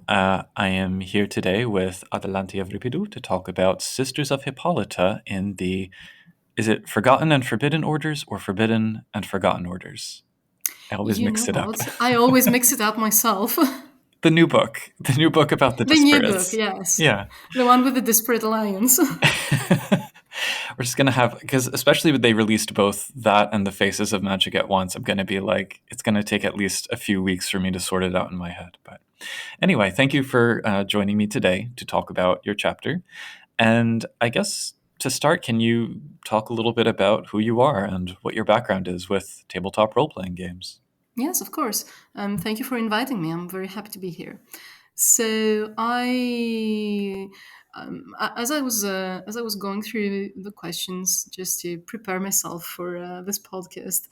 I am here today with Atalanti Evripidou to talk about Sisters of Hippolyta in the, is it Forgotten and Forbidden Orders or Forbidden and Forgotten Orders? I always You know mix it up. what? I always mix it up myself. The new book about the The new book, disparates. yes. Yeah. The one with the disparate alliance. We're just going to have, because especially when they released both that and the Faces of Magic at once, I'm going to be like, it's going to take at least a few weeks for me to sort it out in my head. But anyway, thank you for joining me today to talk about your chapter. And I guess to start, can you talk a little bit about who you are and what your background is with tabletop role playing games? Yes, of course. Thank you for inviting me. I'm very happy to be here. So as I was going through the questions just to prepare myself for this podcast,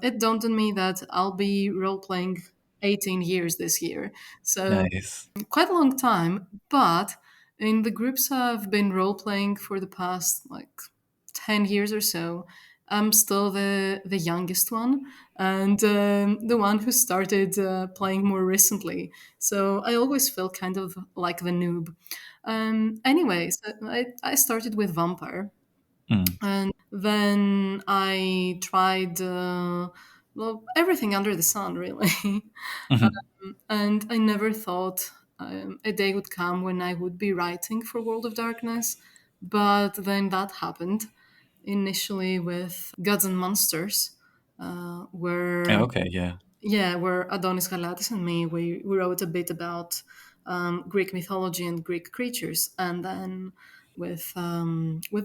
it dawned on me that I'll be role playing 18 years this year. So Nice. quite a long time, but in the groups I've been role playing for the past like 10 years or so, I'm still the youngest one and the one who started playing more recently. So I always feel kind of like the noob. Anyways, I started with Vampire, Mm. and then I tried well, everything under the sun, really. Mhm. And I never thought a day would come when I would be writing for World of Darkness, but then that happened initially with Gods and Monsters, Oh, where okay, yeah. where Adonis Galatis and me we wrote a bit about Greek mythology and Greek creatures, and then with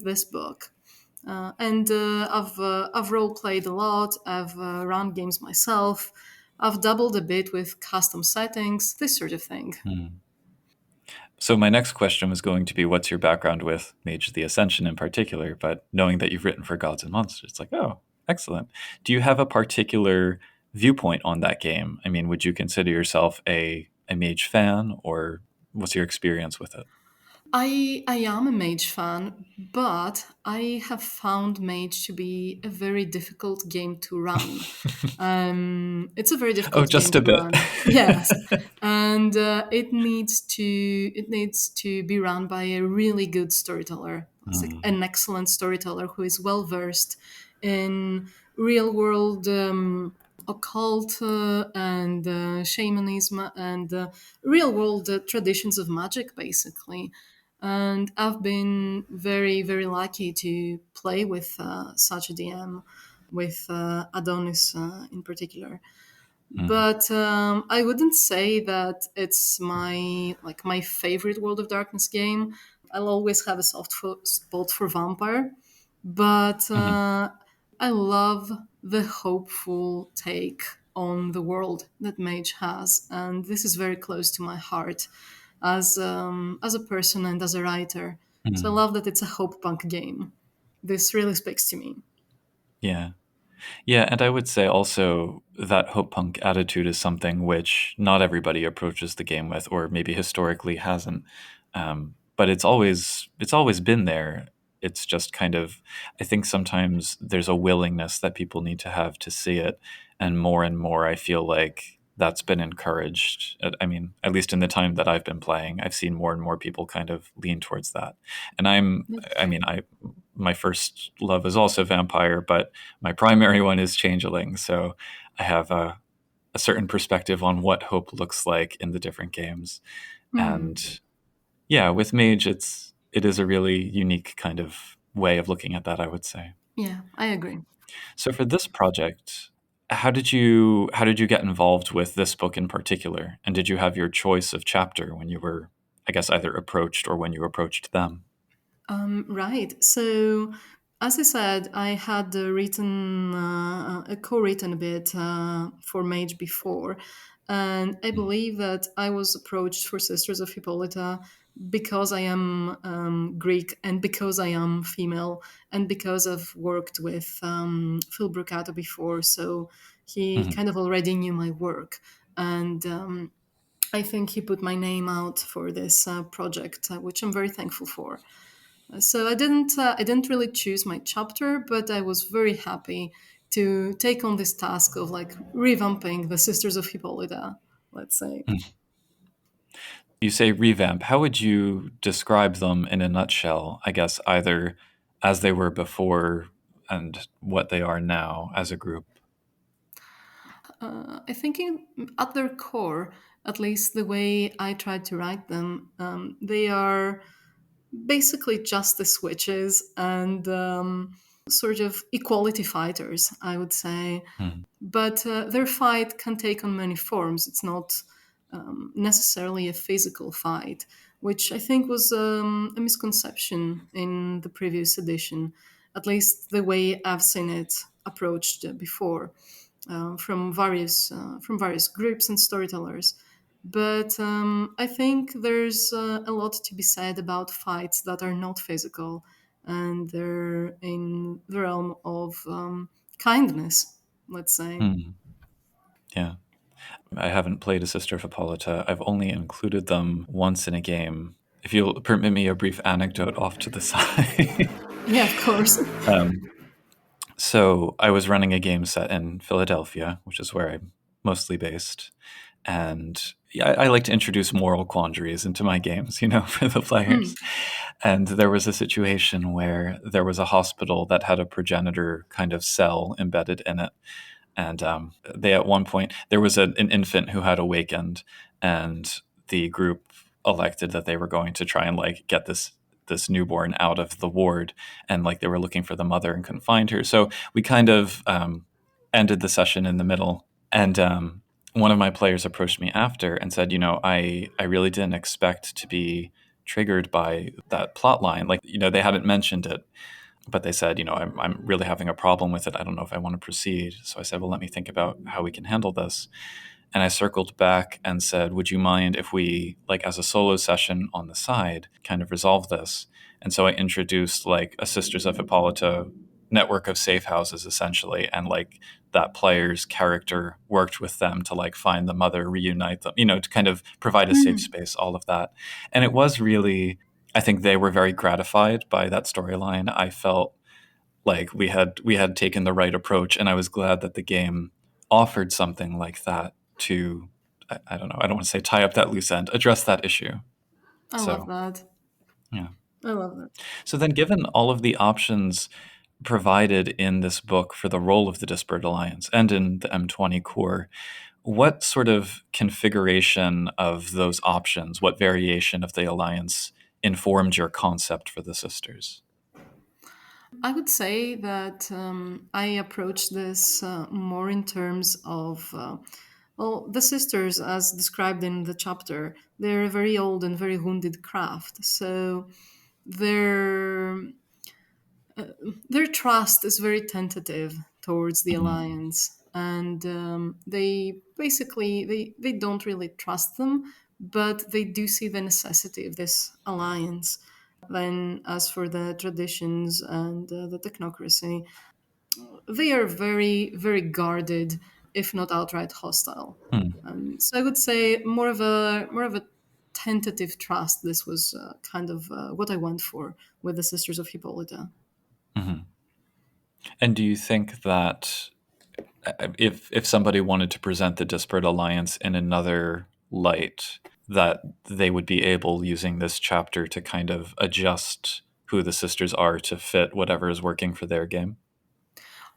this book. I've role played a lot. I've run games myself. I've doubled a bit with custom settings, this sort of thing. Mm. So my next question was going to be, what's your background with Mage the Ascension in particular? But knowing that you've written for Gods and Monsters, it's like, oh, excellent. Do you have a particular viewpoint on that game? I mean, would you consider yourself a Mage fan, or what's your experience with it? I am a mage fan, but I have found mage to be a very difficult game to run. It's a very Oh, difficult game just a to bit. run. Yes, and it needs to be run by a really good storyteller. It's like Mm. an excellent storyteller who is well versed in real world occult and shamanism and real world traditions of magic, basically. And I've been very, very lucky to play with such a DM, with Adonis in particular. Mm. But I wouldn't say that it's my favorite World of Darkness game. I'll always have a spot for Vampire, but Mhm. I love the hopeful take on the world that Mage has, and this is very close to my heart as a person and as a writer. So I Mm. love that it's a hope punk game. This really speaks to me. Yeah. Yeah, and I would say also that hope punk attitude is something which not everybody approaches the game with, or maybe historically hasn't. But it's always been there. It's just kind of, I think sometimes there's a willingness that people need to have to see it, and more I feel like that's been encouraged. I mean, at least in the time that I've been playing, I've seen more and more people kind of lean towards that. And I mean, my first love is also vampire, but my primary one is changeling, so I have a certain perspective on what hope looks like in the different games. Hmm. And yeah, with mage, it is a really unique kind of way of looking at that, I would say. Yeah, I agree. So for this project, how did you get involved with this book in particular? And did you have your choice of chapter when you were, I guess, either approached or when you approached them? Right. So, as I said, I had co-written a bit for Mage before, and I Mm. believe that I was approached for Sisters of Hippolyta because I am Greek and because I am female and because I've worked with Phil Brocato before, so he Mhm. kind of already knew my work, and I think he put my name out for this project, which I'm very thankful for. So I didn't really choose my chapter, but I was very happy to take on this task of like revamping the Sisters of Hippolyta, let's say. You say revamp. How would you describe them in a nutshell? I guess either as they were before and what they are now as a group. I think at their core, at least the way I tried to write them, they are basically just the switches and sort of equality fighters, I would say. Hmm. But their fight can take on many forms. It's not necessarily a physical fight, which I think was a misconception in the previous edition, at least the way I've seen it approached before from various groups and storytellers. But I think there's a lot to be said about fights that are not physical and they're in the realm of kindness, let's say. Hmm. Yeah. I haven't played a Sister of Hippolyta. I've only included them once in a game. If you'll permit me a brief anecdote off to the side. Yeah, of course. um, so I was running a game set in Philadelphia, which is where I'm mostly based. And yeah, I like to introduce moral quandaries into my games, for the players. And there was a situation where there was a hospital that had a progenitor kind of cell embedded in it. And they, at one point, there was an infant who had awakened, and the group elected that they were going to try and get this newborn out of the ward, and they were looking for the mother and couldn't find her. So we kind of ended the session in the middle, and one of my players approached me after and said, I really didn't expect to be triggered by that plot line. They hadn't mentioned it, but they said, I'm really having a problem with it. I don't know if I want to proceed. So I said, well, let me think about how we can handle this. And I circled back and said, would you mind if we, as a solo session on the side, kind of resolve this? And so I introduced a Sisters of Hippolyta network of safe houses, essentially. And that player's character worked with them to find the mother, reunite them, to kind of provide a safe space, all of that. And it was really, I think they were very gratified by that storyline. I felt like we had taken the right approach, and I was glad that the game offered something like that to, I don't know, I don't want to say tie up that loose end, address that issue. I love So that. yeah. I love that. So then, given all of the options provided in this book for the role of the Disparate Alliance and in the M20 core, what sort of configuration of those options, what variation of the alliance informed your concept for the sisters? I would say that I approach this more in terms of, well, the sisters, as described in the chapter, they're a very old and very wounded craft. So their their trust is very tentative towards the Mhm. alliance, and they basically they don't really trust them, but they do see the necessity of this alliance. Then, as for the traditions and the technocracy, they are very, very guarded, if not outright hostile. Hmm. So I would say more of a tentative trust. This was kind of what I went for with the Sisters of Hippolyta. Mhm. And do you think that if somebody wanted to present the Disparate Alliance in another light, that they would be able, using this chapter, to kind of adjust who the sisters are to fit whatever is working for their game?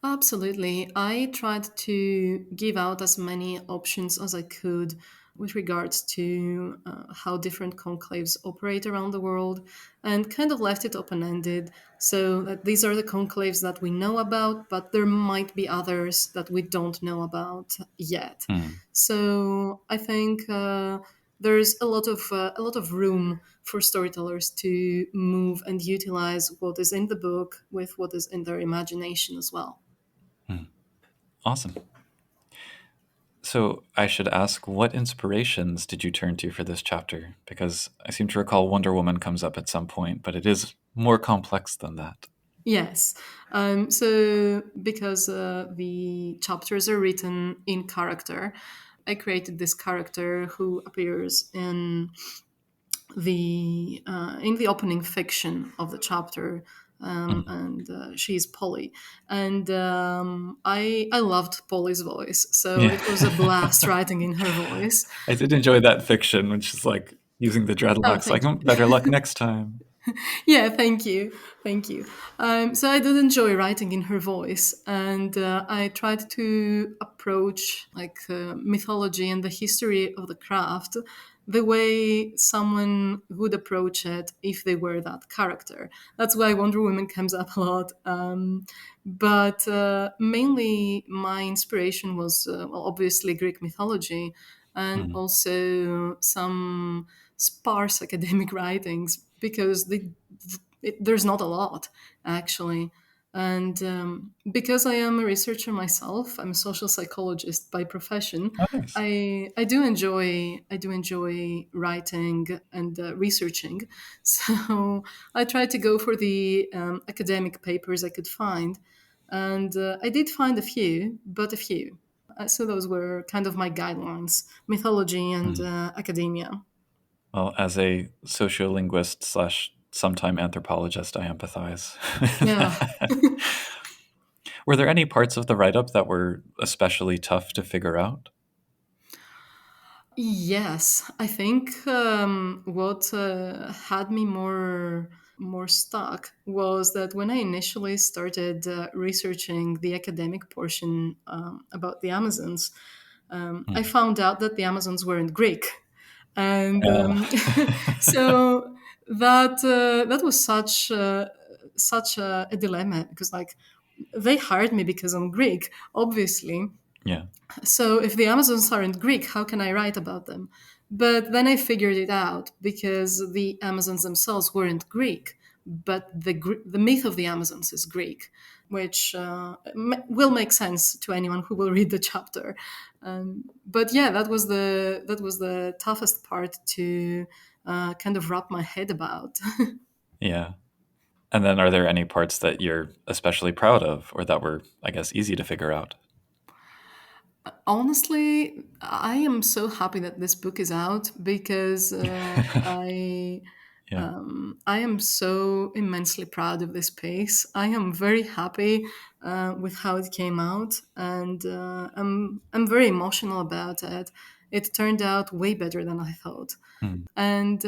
Absolutely. I tried to give out as many options as I could with regards to how different conclaves operate around the world and kind of left it open ended so that these are the conclaves that we know about, but there might be others that we don't know about yet. Hmm. So I think there's a lot of room for storytellers to move and utilize what is in the book with what is in their imagination as well. Hmm. Awesome. So I should ask, what inspirations did you turn to for this chapter? Because I seem to recall Wonder Woman comes up at some point, but it is more complex than that. Yes. So, because the chapters are written in character, I created this character who appears in the opening fiction of the chapter. Mm. and she's Polly. And I loved Polly's voice, so Yeah. it was a blast writing in her voice. I did enjoy that fiction, which is like using the Oh, dreadlocks, like, thank "Oh, you. better luck next time." Yeah, thank you, thank you. So I did enjoy writing in her voice, and I tried to approach like mythology and the history of the craft the way someone would approach it if they were that character. That's why Wonder Woman comes up a lot. But mainly my inspiration was well, obviously Greek mythology, and Mm. also some sparse academic writings because there's not a lot actually. And because I am a researcher myself, I'm a social psychologist by profession. Oh, nice. I do enjoy writing and researching. So I tried to go for the academic papers I could find, and I did find a few, but a few. So those were kind of my guidelines: mythology and Mm. academia. Well, as a sociolinguist slash sometime anthropologist, I empathize. Yeah. Were there any parts of the write-up that were especially tough to figure out? Yes, I think what had me more stuck was that when I initially started researching the academic portion about the Amazons, I Mm. found out that the Amazons weren't Greek, and Uh, so that was such a dilemma because like they hired me because I'm Greek, obviously, yeah. so if the Amazons aren't Greek, how can I write about them? But then I figured it out because the Amazons themselves weren't Greek, but the myth of the Amazons is Greek, which will make sense to anyone who will read the chapter. But yeah, that was the toughest part to kind of wrap my head about. Yeah. And then are there any parts that you're especially proud of or that were, I guess, easy to figure out? Honestly, I am so happy that this book is out because Yeah. I am so immensely proud of this piece. I am very happy with how it came out, and I'm very emotional about it. It turned out way better than I thought, Mm. and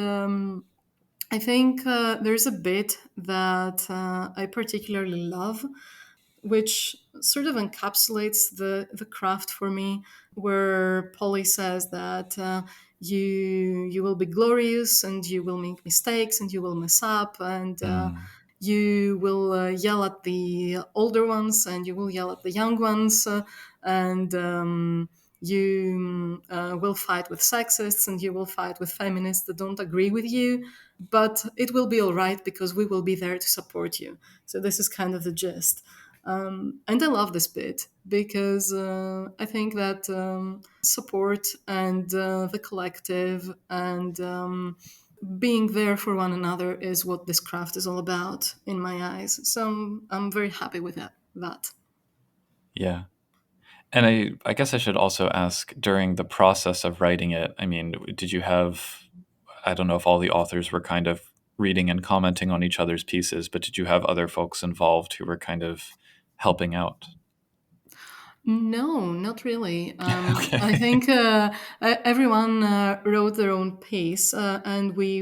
I think there's a bit that I particularly love, which sort of encapsulates the craft for me, where Polly says that you will be glorious and you will make mistakes and you will mess up and Mm. you will yell at the older ones and you will yell at the young ones and you will fight with sexists and you will fight with feminists that don't agree with you, but it will be all right because we will be there to support you. So this is kind of the gist. And I love this bit because I think that support and the collective and being there for one another is what this craft is all about in my eyes. So I'm very happy with that. Yeah. And I guess I should also ask during the process of writing it, I mean, did you have, I don't know if all the authors were kind of reading and commenting on each other's pieces, but did you have other folks involved who were kind of helping out? No, not really. I Okay. think everyone wrote their own piece, and we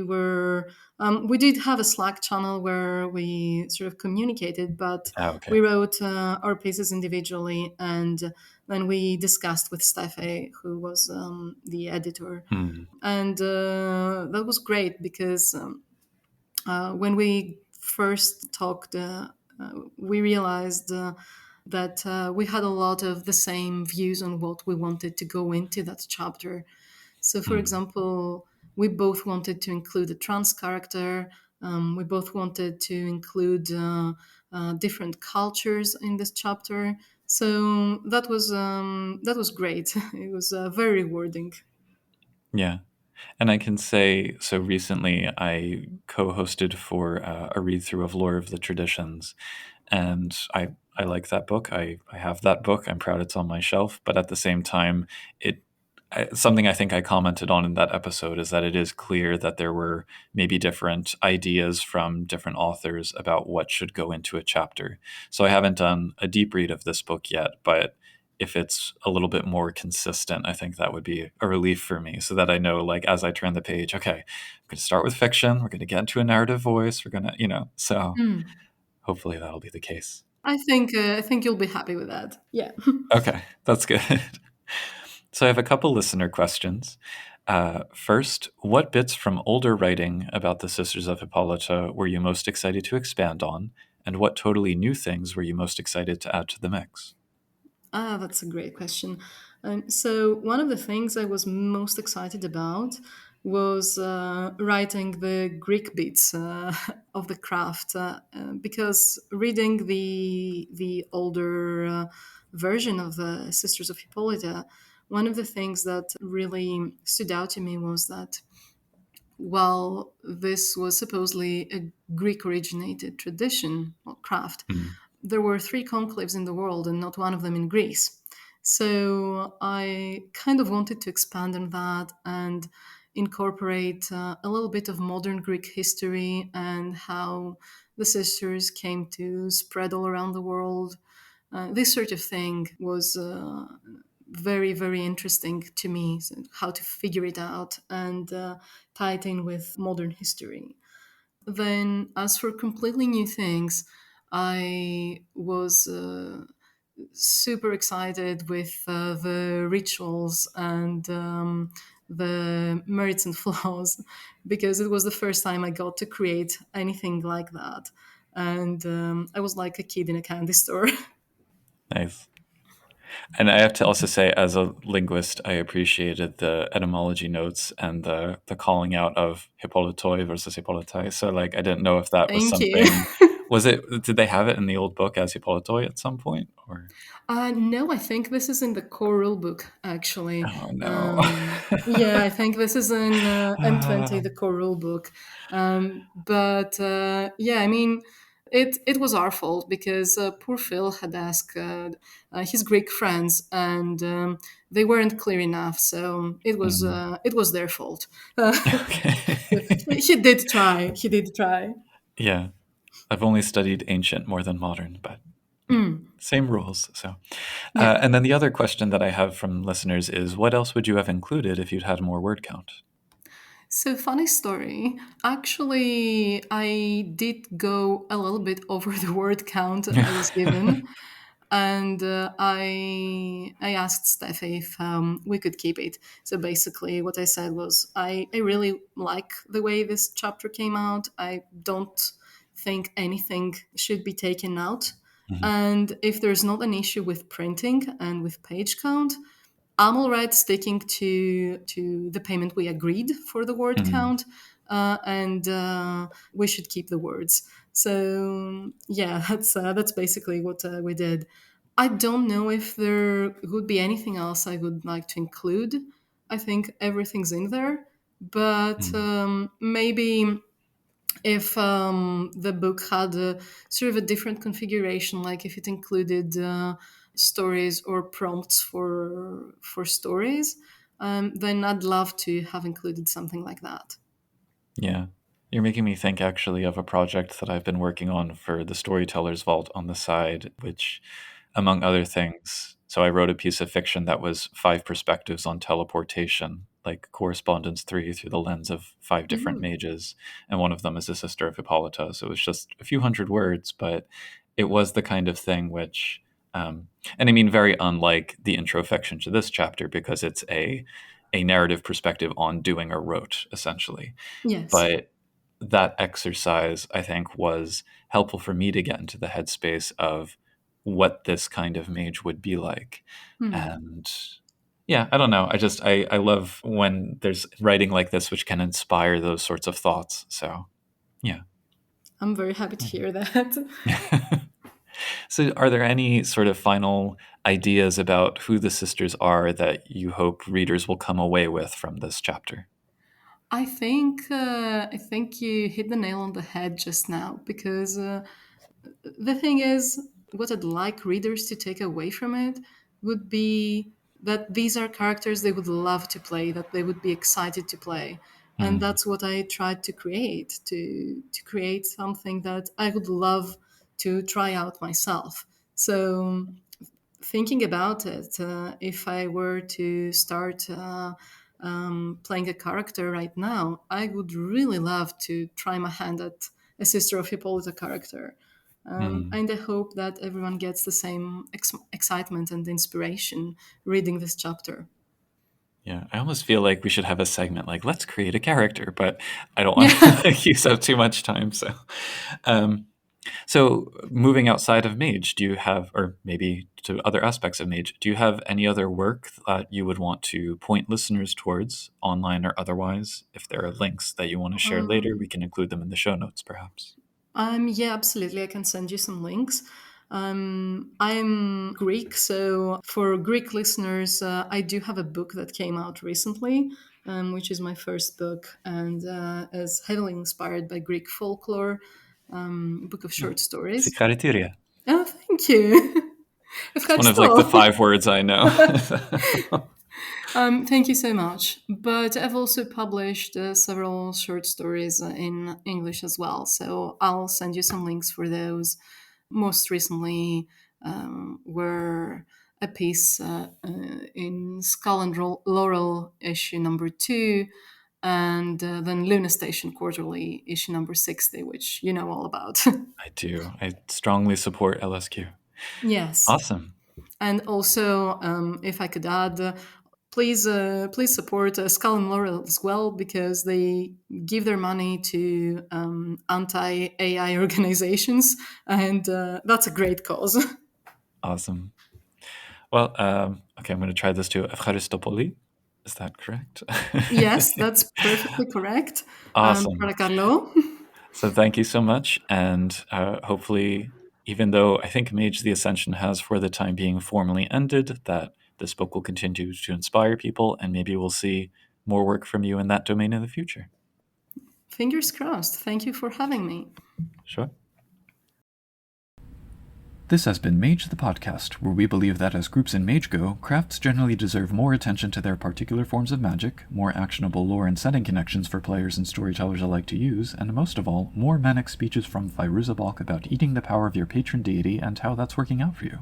did have a Slack channel where we sort of communicated, but Ah, we okay. wrote our pieces individually, and then we discussed with Steffi, who was the editor, Hmm. and that was great because when we first talked, we realized that we had a lot of the same views on what we wanted to go into that chapter. So, for Hmm. example, we both wanted to include a trans character. We both wanted to include different cultures in this chapter. So that was great. It was very rewarding. Yeah. And I can say, so recently I co-hosted for a read-through of Lore of the Traditions, and I like that book. I have that book. I'm proud it's on my shelf, but at the same time, it something I think I commented on in that episode is that it is clear that there were maybe different ideas from different authors about what should go into a chapter. So I haven't done a deep read of this book yet, but if it's a little bit more consistent, I think that would be a relief for me so that I know, like, as I turn the page, okay, I'm going to start with fiction. We're going to get into a narrative voice. We're going to, so Mm. hopefully that'll be the case. I think you'll be happy with that. Yeah. Okay, that's good. So I have a couple listener questions. First, what bits from older writing about the Sisters of Hippolyta were you most excited to expand on, and what totally new things were you most excited to add to the mix? That's a great question. So, one of the things I was most excited about was writing the Greek bits of the craft, because reading the older version of the Sisters of Hippolyta, one of the things that really stood out to me was that while this was supposedly a Greek originated tradition or craft, Mm. there were three conclaves in the world and not one of them in Greece. So I kind of wanted to expand on that and incorporate a little bit of modern Greek history and how the sisters came to spread all around the world. This sort of thing was very, very interesting to me, so how to figure it out and tie it in with modern history. Then, as for completely new things, I was super excited with the rituals and the merits and flaws because it was the first time I got to create anything like that. And I was like a kid in a candy store. Nice. And I have to also say, as a linguist, I appreciated the etymology notes and the calling out of Hippolytoi versus Hippolytai. So, like, I didn't know if that was Thank you. something. Was it? Did they have it in the old book as Hippolytoi at some point? Or No, I think this is in the core rule book, actually. oh no. Yeah, I think this is in M20, the core rule book. But yeah, I mean, it was our fault because poor Phil had asked his Greek friends, and they weren't clear enough. So Mm. it was their fault. Okay. He did try. He did try. Yeah, I've only studied ancient more than modern, but yeah, Mm, same rules. So, yeah. and then the other question that I have from listeners is, what else would you have included if you'd had more word count? So, funny story. Actually, I did go a little bit over the word count I was given, and I asked Steffi if we could keep it. So basically, what I said was, I really like the way this chapter came out. I don't think anything should be taken out. Mhm. And if there's not an issue with printing and with page count, I'm all right sticking to the payment we agreed for the word Mhm. count, and we should keep the words. So yeah, that's basically what we did. I don't know if there would be anything else I would like to include. I think everything's in there, but Mhm. maybe if the book had sort of a different configuration, like if it included stories or prompts for stories, then I'd love to have included something like that. Yeah. You're making me think actually of a project that I've been working on for the Storyteller's Vault on the side, which, among other things, so I wrote a piece of fiction that was 5 perspectives on teleportation, like correspondence 3 through the lens of 5 different Ooh. mages, and one of them is a sister of Hippolyta. So it was just a few hundred words, but it was the kind of thing which, and I mean, very unlike the intro fiction to this chapter because it's a narrative perspective on doing a rote, essentially. Yes. But that exercise, I think, was helpful for me to get into the headspace of what this kind of mage would be like. Hmm. And yeah, I don't know. I love when there's writing like this which can inspire those sorts of thoughts. So yeah. I'm very happy to hear that. So are there any sort of final ideas about who the sisters are that you hope readers will come away with from this chapter? I think you hit the nail on the head just now because the thing is, what I'd like readers to take away from it would be that these are characters they would love to play, that they would be excited to play. And Mm. that's what I tried to create, to create something that I would love to try out myself. So thinking about it, if I were to start playing a character right now, I would really love to try my hand at a Sister of Hippolyta character. Mm. And I hope that everyone gets the same excitement and inspiration reading this chapter. Yeah, I almost feel like we should have a segment like let's create a character, but I don't want Yeah. to use up too much time. Um, so moving outside of Mage, do you have, or maybe to other aspects of Mage, do you have any other work that you would want to point listeners towards, online or otherwise? If there are links that you want to share later, we can include them in the show notes, perhaps. Yeah, absolutely. I can send you some links. I'm Greek, so for Greek listeners, I do have a book that came out recently, which is my first book and is heavily inspired by Greek folklore, book of Oh, short stories. Sikarityrια. Oh, thank you. It's one of like the Ευχαριστώ. 5 words I know. Thank you so much. But I've also published several short stories in English as well, so I'll send you some links for those. Most recently were a piece in Skull and Laurel issue number 2, and then Luna Station Quarterly issue number 60, which you know all about. I do. I strongly support LSQ. Yes. Awesome. And also, if I could add, please support Skull and Laurel as well, because they give their money to anti-AI organizations, and that's a great cause. Awesome. Well, okay, I'm going to try this too. Efcharistopoli. Is that correct? Yes, that's perfectly correct. Awesome. Parakarlo. So thank you so much. And hopefully, even though I think Mage the Ascension has for the time being formally ended, that this book will continue to inspire people, and maybe we'll see more work from you in that domain in the future. Fingers crossed. Thank you for having me. Sure. This has been Mage the Podcast, where we believe that as groups in Mage go, crafts generally deserve more attention to their particular forms of magic, more actionable lore and setting connections for players and storytellers alike to use, and most of all, more manic speeches from Fairuza Balk about eating the power of your patron deity and how that's working out for you.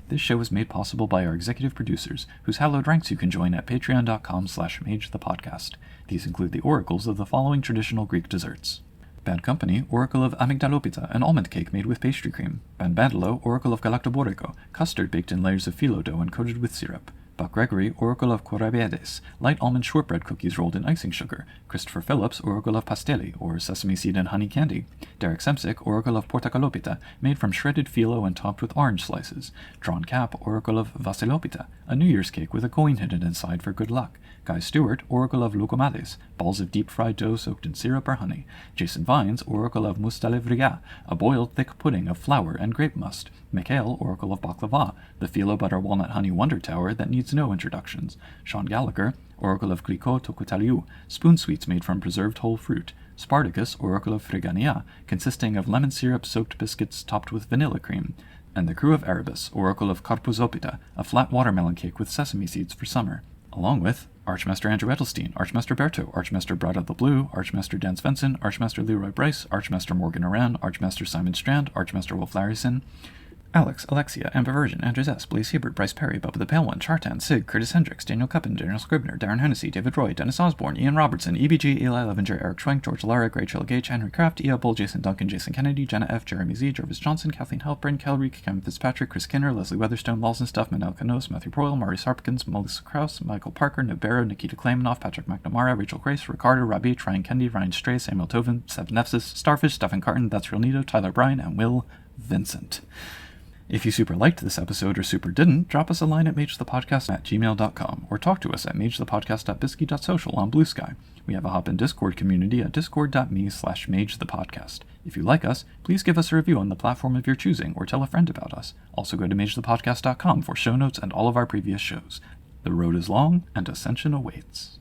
This show is made possible by our executive producers, whose hallowed ranks you can join at patreon.com/magethepodcast. These include the oracles of the following traditional Greek desserts. Bad Company, Oracle of Amygdalopita, an almond cake made with pastry cream. Bandbandalo, Oracle of Galactoboriko, custard baked in layers of phyllo dough and coated with syrup. Buck Gregory, Oracle of Corabiedes, light almond shortbread cookies rolled in icing sugar. Christopher Phillips, Oracle of Pasteli, or sesame seed and honey candy. Derek Semsic, Oracle of Portacalopita, made from shredded phyllo and topped with orange slices. Drawn Cap, Oracle of Vasilopita, a New Year's cake with a coin hidden inside for good luck. Guy Stewart, Oracle of Lucomades, balls of deep-fried dough soaked in syrup or honey. Jason Vines, Oracle of Mustalevriga, a boiled thick pudding of flour and grape must. Mikhail, Oracle of Baklava, the phyllo butter walnut honey wonder tower that needs no introductions. Sean Gallagher, Oracle of Griko Tokutaliu, spoon sweets made from preserved whole fruit. Spartacus, Oracle of Frigania, consisting of lemon syrup-soaked biscuits topped with vanilla cream. And the crew of Erebus, Oracle of Karpuzopita, a flat watermelon cake with sesame seeds for summer. Along with Archmaster Andrew Edelstein, Archmaster Berto, Archmaster Brada the Blue, Archmaster Dan Svensson, Archmaster Leroy Bryce, Archmaster Morgan Oran, Archmaster Simon Strand, Archmaster Wolf Larison, Alex, Alexia, Amber Virgin, Andrews S., Blaze Hebert, Bryce Perry, Bubba the Pale One, Chartan, Sig, Curtis Hendricks, Daniel Cuppin, Daniel Scribner, Darren Hennessy, David Roy, Dennis Osborne, Ian Robertson, EBG, Eli Levenger, Eric Schwenk, George Lara, Rachel Gage, Henry Kraft, E.L. Bull, Jason Duncan, Jason Kennedy, Jenna F., Jeremy Z., Jarvis Johnson, Kathleen Halpern, Kel Reek, Kevin Fitzpatrick, Chris Kinner, Leslie Weatherstone, Lawson Stuff, Manel Canos, Matthew Broyle, Maurice Harpkins, Melissa Krause, Michael Parker, Nobero, Nikita Klamanoff, Patrick McNamara, Rachel Grace, Ricardo, Robbie, Ryan Kendi, Ryan Stray, Samuel Tovin, Seb Nefsis, Starfish, Stephen Carton, That's Real Nito, Tyler Bryan, and Will Vincent. If you super liked this episode or super didn't, drop us a line at magethepodcast@gmail.com or talk to us at magethepodcast.bisky.social on Blue Sky. We have a Hop in Discord community at discord.me/magethepodcast. If you like us, please give us a review on the platform of your choosing or tell a friend about us. Also go to magethepodcast.com for show notes and all of our previous shows. The road is long and ascension awaits.